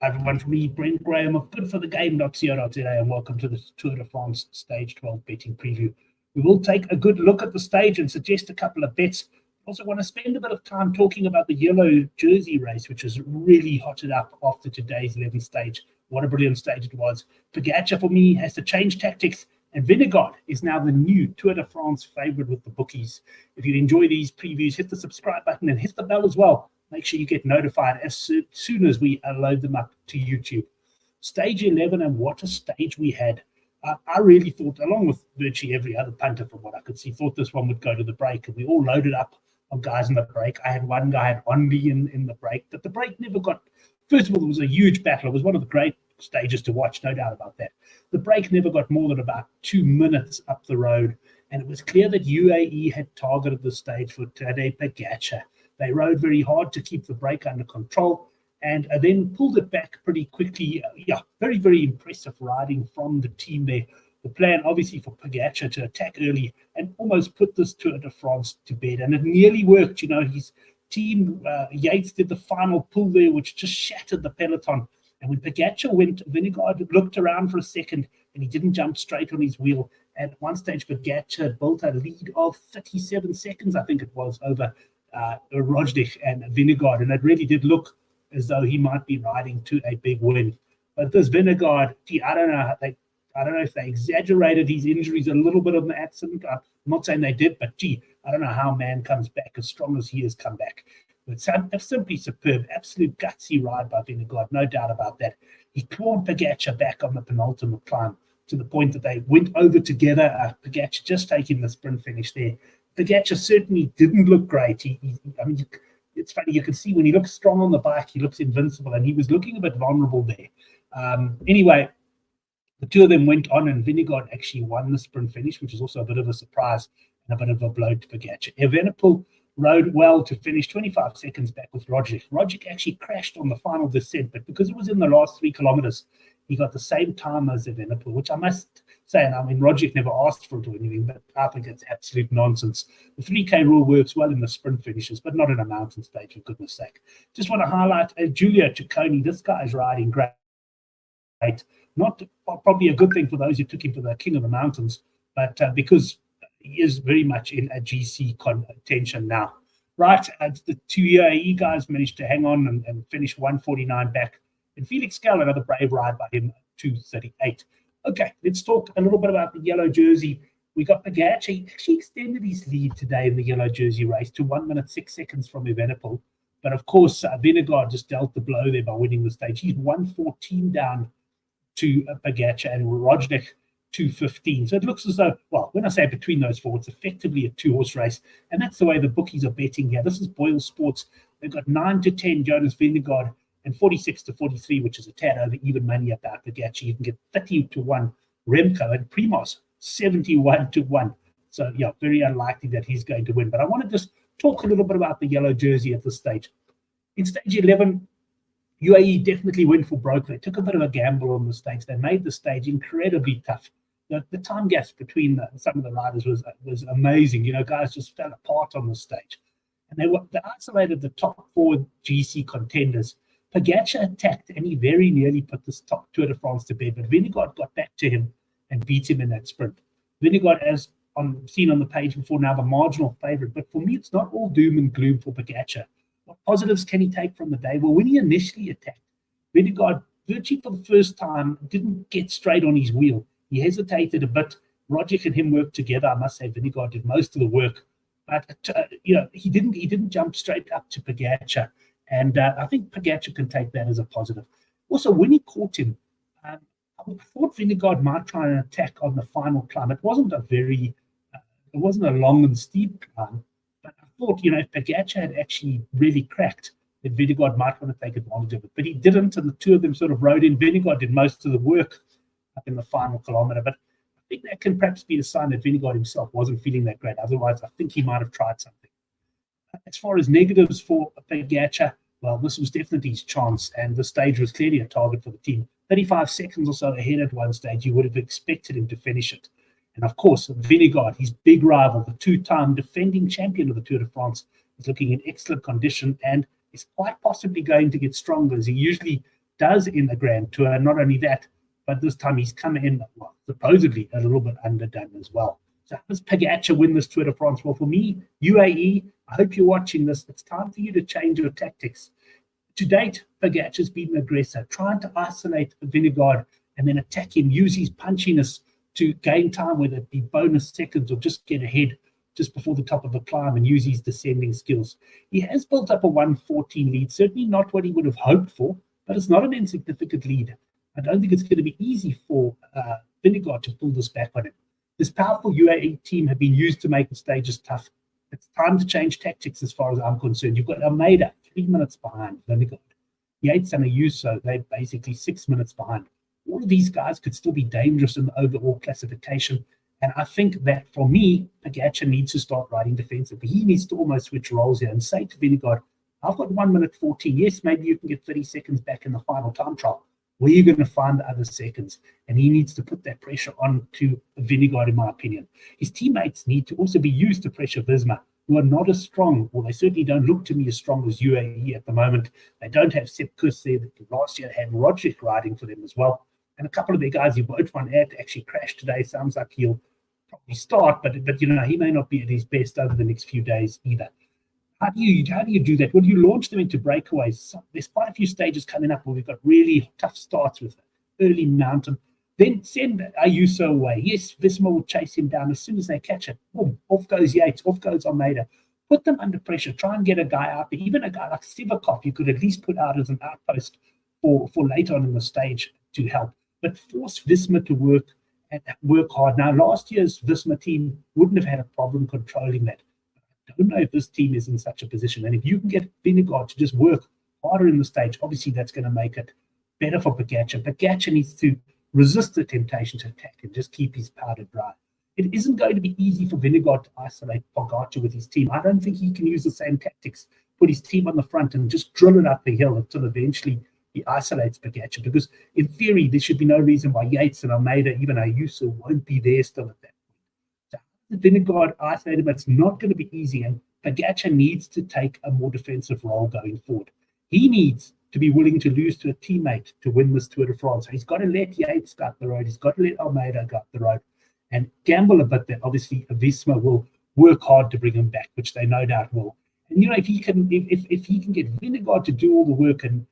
Everyone, from me, Brent Graham of Goodforthegame.co.za, and welcome to the Tour de France Stage 12 betting preview. We will take a good look at the stage and suggest a couple of bets. Also want to spend a bit of time talking about the yellow jersey race, which has really hotted up after today's 11th stage. What a brilliant stage it was. Pogacar, for me, has to change tactics, and Vingegaard is now the new Tour de France favorite with the bookies. If you enjoy these previews, hit the subscribe button and hit the bell as well. Make sure you get notified as soon as we load them up to YouTube. Stage 11, and what a stage we had. I really thought, along with virtually every other punter from what I could see, thought this one would go to the break, and we all loaded up on guys in the break. I had one guy had Only in the break, but the break never got. First of all, it was a huge battle. It was one of the great stages to watch, no doubt about that. The break never got more than about 2 minutes up the road, and it was clear that UAE had targeted the stage for Tadej Pogacar. They rode very hard to keep the break under control and then pulled it back pretty quickly. Very, very impressive riding from the team there. The plan, obviously, for Pogacar to attack early and almost put this Tour de France to bed. And it nearly worked. His team, Yates, did the final pull there, which just shattered the peloton. And when Pogacar went, Vingegaard looked around for a second, and he didn't jump straight on his wheel. At one stage, Pogacar built a lead of 37 seconds, I think it was, over Roglic and Vingegaard, and it really did look as though he might be riding to a big win. But this Vingegaard, I don't know if they exaggerated his injuries a little bit on the accident. I'm not saying they did, but I don't know how man comes back as strong as he has come back. It's simply superb, absolute gutsy ride by Vingegaard, no doubt about that. He clawed Pogacar back on the penultimate climb to the point that they went over together. Pogacar just taking the sprint finish there. Pogacar certainly didn't look great. It's funny, you can see when he looks strong on the bike, he looks invincible, and he was looking a bit vulnerable there. Anyway, the two of them went on, and Vingegaard actually won the sprint finish, which is also a bit of a surprise and a bit of a blow to Pogacar. Evenepoel rode well to finish 25 seconds back with Roglic. Roglic actually crashed on the final descent, but because it was in the last 3 kilometers, he got the same time as Evenepoel, which I must say, and Roglic never asked for it or anything, but I think it's absolute nonsense. The 3K rule works well in the sprint finishes, but not in a mountain stage, for goodness sake. Just want to highlight Giulio Ciccone. This guy is riding great. Not probably a good thing for those who took him for the king of the mountains, but because he is very much in a GC contention now. Right, the 2 UAE guys managed to hang on and finish 149 back. And Felix Gall, another brave ride by him, 238. Okay, let's talk a little bit about the yellow jersey. We got Pogacar. He actually extended his lead today in the yellow jersey race to 1 minute 6 seconds from Evenepoel. But of course, Vingegaard just dealt the blow there by winning the stage. He's 114 down to Pogacar and Roglic 215. So it looks as though, well, when I say between those four, it's effectively a 2-horse race. And that's the way the bookies are betting here. This is Boyle Sports. They've got 9-10 Jonas Vingegaard and 46-43, which is a tad over even money about Pogacar. You can get 30-1 Remco, and Primoz 71-1. So very unlikely that he's going to win. But I want to just talk a little bit about the yellow jersey at this stage. In stage 11, UAE definitely went for broke. They took a bit of a gamble on the stage. They made the stage incredibly tough. The time gaps between some of the riders was amazing. Guys just fell apart on the stage. And they isolated the top 4 GC contenders. Pogacar attacked, and he very nearly put this top Tour de France to bed, but Vingegaard got back to him and beat him in that sprint. Vingegaard, as seen on the page before, now the marginal favorite, but for me, it's not all doom and gloom for Pogacar. What positives can he take from the day? Well, when he initially attacked, Vingegaard, virtually for the first time, didn't get straight on his wheel. He hesitated a bit. Roglic and him worked together. I must say, Vingegaard did most of the work, but he didn't jump straight up to Pogacar. And I think Pogacar can take that as a positive. Also, when he caught him, I thought Vingegaard might try and attack on the final climb. It wasn't a long and steep climb, but I thought, if Pogacar had actually really cracked, then Vingegaard might want to take advantage of it. But he didn't, and the two of them sort of rode in. Vingegaard did most of the work up in the final kilometer, but I think that can perhaps be a sign that Vingegaard himself wasn't feeling that great. Otherwise, I think he might have tried something. As far as negatives for Pogacar, well, this was definitely his chance, and the stage was clearly a target for the team. 35 seconds or so ahead at one stage, you would have expected him to finish it. And of course, Vingegaard, his big rival, the 2-time defending champion of the Tour de France, is looking in excellent condition and is quite possibly going to get stronger, as he usually does in the Grand Tour. And not only that, but this time he's come in, well, supposedly a little bit underdone as well. So how does Pogačar win this Tour de France? Well, for me, UAE, I hope you're watching this. It's time for you to change your tactics. To date, Pogačar's been an aggressor, trying to isolate Vingegaard and then attack him, use his punchiness to gain time, whether it be bonus seconds or just get ahead just before the top of a climb and use his descending skills. He has built up a 1:14 lead, certainly not what he would have hoped for, but it's not an insignificant lead. I don't think it's going to be easy for Vingegaard to pull this back on him. This powerful UAE team have been used to make the stages tough. It's time to change tactics as far as I'm concerned. You've got Almeida 3 minutes behind Vingegaard. Yates and Ayuso, they're basically 6 minutes behind. All of these guys could still be dangerous in the overall classification. And I think that, for me, Pogačar needs to start riding defensively. He needs to almost switch roles here and say to Vingegaard, I've got 1:14. Yes, maybe you can get 30 seconds back in the final time trial. Where are you going to find the other seconds? And he needs to put that pressure on to Vingegaard, in my opinion. His teammates need to also be used to pressure Visma, who are not as strong, or they certainly don't look to me as strong as UAE at the moment. They don't have Sepp Kuss there. Last year had Roglic riding for them as well. And a couple of their guys, Wout van Aert actually crashed today. Sounds like he'll probably start, but he may not be at his best over the next few days either. How do you do that? Well, you launch them into breakaways. There's quite a few stages coming up where we've got really tough starts with early mountain. Then send Ayuso away. Yes, Visma will chase him down as soon as they catch it. Boom, off goes Yates, off goes Almeida. Put them under pressure. Try and get a guy out there. Even a guy like Sivakov, you could at least put out as an outpost for later on in the stage to help. But force Visma to work hard. Now, last year's Visma team wouldn't have had a problem controlling that. I don't know if this team is in such a position. And if you can get Vingegaard to just work harder in the stage, obviously that's going to make it better for Pogačar. Pogačar needs to resist the temptation to attack and just keep his powder dry. It isn't going to be easy for Vingegaard to isolate Pogačar with his team. I don't think he can use the same tactics, put his team on the front and just drill it up the hill until eventually he isolates Pogačar. Because in theory, there should be no reason why Yates and Almeida, even Ayuso, won't be there still at that point. Vingegaard isolated, but it's not going to be easy, and Pogačar needs to take a more defensive role going forward. He needs to be willing to lose to a teammate to win this Tour de France. So he's got to let Yates go up the road. He's got to let Almeida go up the road and gamble a bit that obviously Visma will work hard to bring him back, which they no doubt will. And if he can get Vingegaard to do all the work and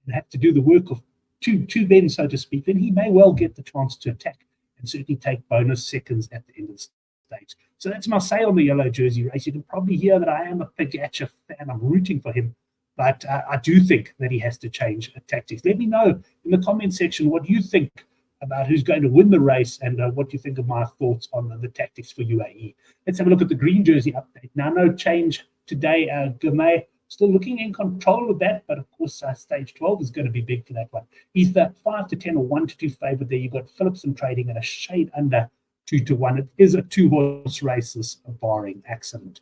have to do the work of two men, so to speak, then he may well get the chance to attack and certainly take bonus seconds at the end of the stage. So that's my say on the yellow jersey race. You can probably hear that I am a Pogačar fan. I'm rooting for him, but I do think that he has to change tactics. Let me know in the comment section what you think about who's going to win the race and what you think of my thoughts on the tactics for UAE. Let's have a look at the green jersey update. Now, no change today. Gourmet still looking in control of that, but of course, stage 12 is going to be big for that one. He's the 5-10 or 1-2 favorite there. You've got Philipsen trading at a shade under 2-1. It is a 2-horse race, this barring accident.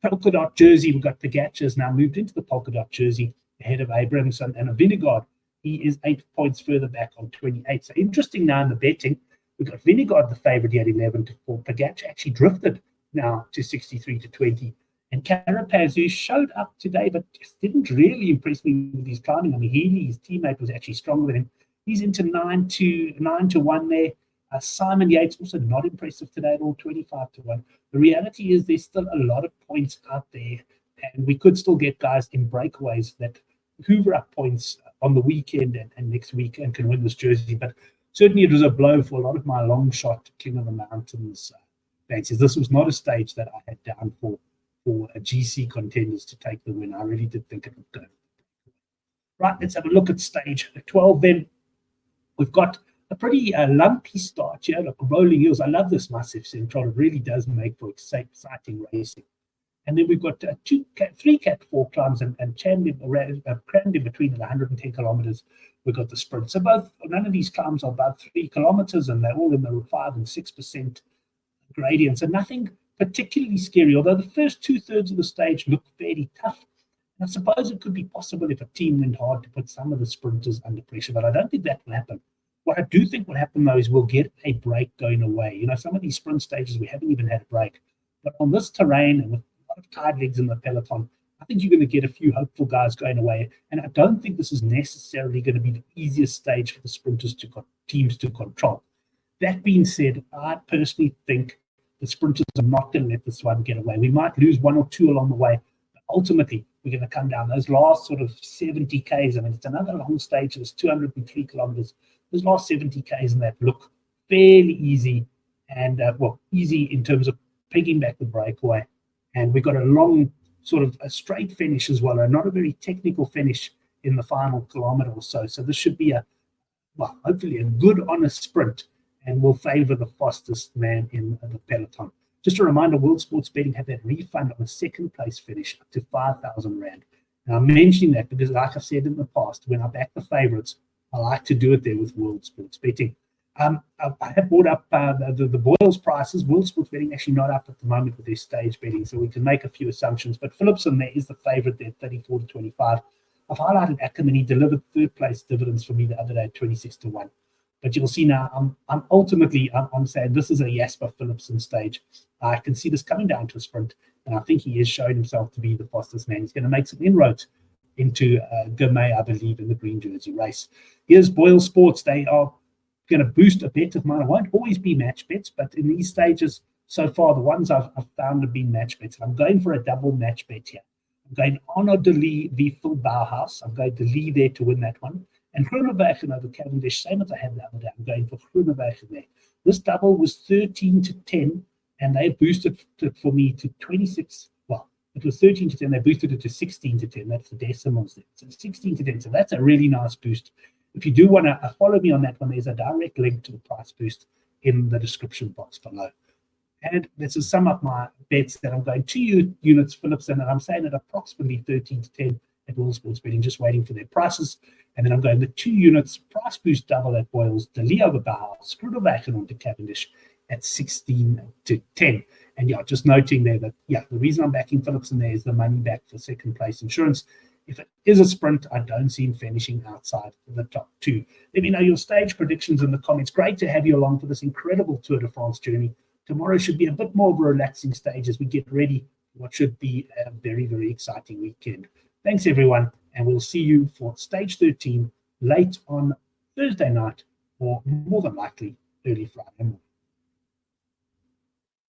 Polka dot jersey, we've got Pogačar's now moved into the polka dot jersey ahead of Abrahamson and Vingegaard. He is 8 points further back on 28. So interesting now in the betting, we've got Vingegaard the favorite here at 11-4. Pogačar actually drifted now to 63-20. And Carapaz, who showed up today but just didn't really impress me with his climbing. I mean, his teammate was actually stronger than him. He's into 9-1 there. Simon Yates also not impressive today at all, 25-1. The reality is there's still a lot of points out there, and we could still get guys in breakaways that hoover up points on the weekend and next week and can win this jersey. But certainly it was a blow for a lot of my long shot King of the Mountains fancies. This was not a stage that I had down for a GC contenders to take the win. I really did think it would go. Right, let's have a look at stage 12 then. We've got a pretty lumpy start here, like rolling hills. I love this massive central. It really does make for exciting racing. And then we've got 3 Cat 4 climbs and crammed in between at 110 kilometers. We've got the sprint. So none of these climbs are above 3 kilometers, and they're all in the 5 and 6% gradient. So nothing particularly scary, although the first 2/3 of the stage look fairly tough. And I suppose it could be possible if a team went hard to put some of the sprinters under pressure, but I don't think that will happen. What I do think will happen, though, is we'll get a break going away. Some of these sprint stages, we haven't even had a break. But on this terrain and with a lot of tired legs in the peloton, I think you're going to get a few hopeful guys going away. And I don't think this is necessarily going to be the easiest stage for the sprinters teams to control. That being said, I personally think the sprinters are not going to let this one get away. We might lose one or two along the way, but ultimately we're going to come down. Those last sort of 70 Ks, I mean, it's another long stage. It's 203 kilometers. Those last 70 Ks in that look fairly easy, and easy in terms of picking back the breakaway. And we've got a long sort of a straight finish as well, and not a very technical finish in the final kilometer or so. So this should be hopefully a good, honest sprint, and will favor the fastest man in the peloton. Just a reminder, World Sports Betting had that refund on a second place finish up to 5,000 Rand. Now, I'm mentioning that because, like I've said in the past, when I back the favorites, I like to do it there with World Sports Betting. I have brought up the Boyles prices. World Sports Betting actually not up at the moment with their stage betting, so we can make a few assumptions. But Philipson there is the favorite there, 34 to 25. I've highlighted Ackerman. He delivered third place dividends for me the other day, 26 to 1. But you'll see now, I'm ultimately saying this is a Jasper Philipson stage. I can see this coming down to a sprint, and I think he is showing himself to be the fastest man. He's going to make some inroads into Gourmet, I believe, in the green jersey race. Here's Boyle Sports. They are going to boost a bet of mine. It won't always be match bets, but in these stages so far, the ones I've found have been match bets. I'm going for a double match bet here. I'm going Arno de Lee v Phil Bauhaus. I'm going to Lee there to win that one. And Groenewegen over Cavendish, same as I had the other day. I'm going for Groenewegen there. This double was 13 to 10, and they boosted it for me to 26. Well, it was 13 to 10. They boosted it to 16 to 10. That's the decimals there. So 16 to 10. So that's a really nice boost. If you do want to follow me on that one, there's a direct link to the price boost in the description box below. And let's just sum up my bets that I'm going 2 units Philipson, and I'm saying at approximately 13 to 10 at World Sports Betting, just waiting for their prices. And then I'm going the 2 units price boost double at Boyles, De Lee over Bauhaus, Groenewegen onto Cavendish at 16 to 10. And just noting there that, the reason I'm backing Philipson there is the money back for second place insurance. If it is a sprint, I don't see him finishing outside the top 2. Let me know your stage predictions in the comments. Great to have you along for this incredible Tour de France journey. Tomorrow should be a bit more of a relaxing stage as we get ready for what should be a very, very exciting weekend. Thanks, everyone, and we'll see you for stage 13 late on Thursday night, or more than likely early Friday morning.